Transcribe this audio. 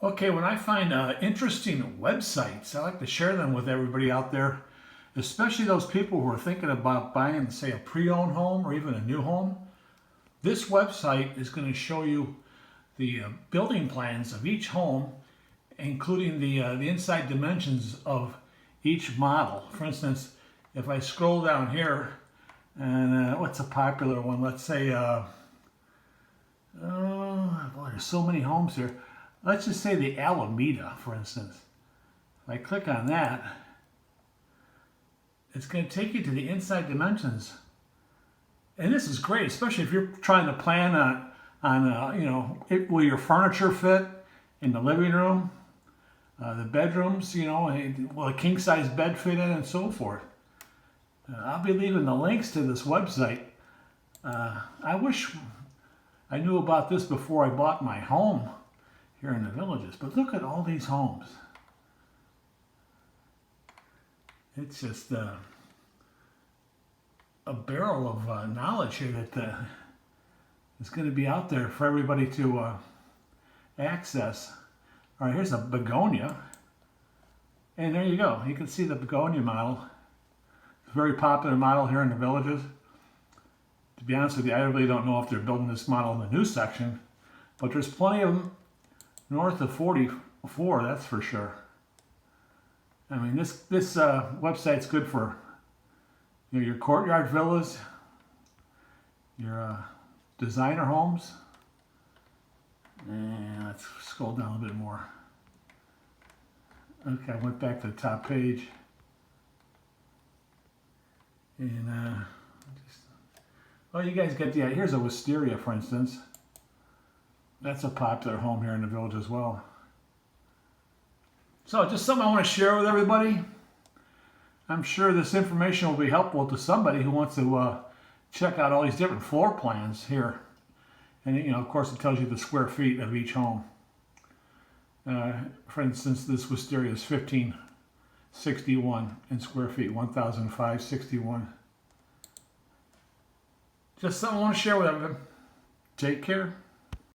Okay, when I find interesting websites, I like to share them with everybody out there, especially those people who are thinking about buying, say, a pre-owned home or even a new home. This website is going to show you the building plans of each home, including the inside dimensions of each model. For instance, if I scroll down here, and what's a popular one? Let's say, oh boy, there's so many homes here. Let's just say the Alameda, for instance. If I click on that, it's going to take you to the inside dimensions. And this is great, especially if you're trying to plan will your furniture fit in the living room, the bedrooms, will a king size bed fit in, and so forth. I'll be leaving the links to this website. I wish I knew about this before I bought my home here in the Villages, but look at all these homes. It's just a barrel of knowledge here that is going to be out there for everybody to access. All right, here's a begonia, and there you go. You can see the begonia model. It's a very popular model here in the Villages. To be honest with you, I really don't know if they're building this model in the new section, but there's plenty of them north of 44, that's for sure. I mean, this website's good for your courtyard villas, your designer homes. And let's scroll down a bit more. Okay, I went back to the top page. And you guys get the idea. Here's a wisteria, for instance. That's a popular home here in the Village as well. So just something I want to share with everybody. I'm sure this information will be helpful to somebody who wants to check out all these different floor plans here. And of course it tells you the square feet of each home. For instance, this wisteria is 1561 in square feet, 1,561. Just something I want to share with everyone. Take care.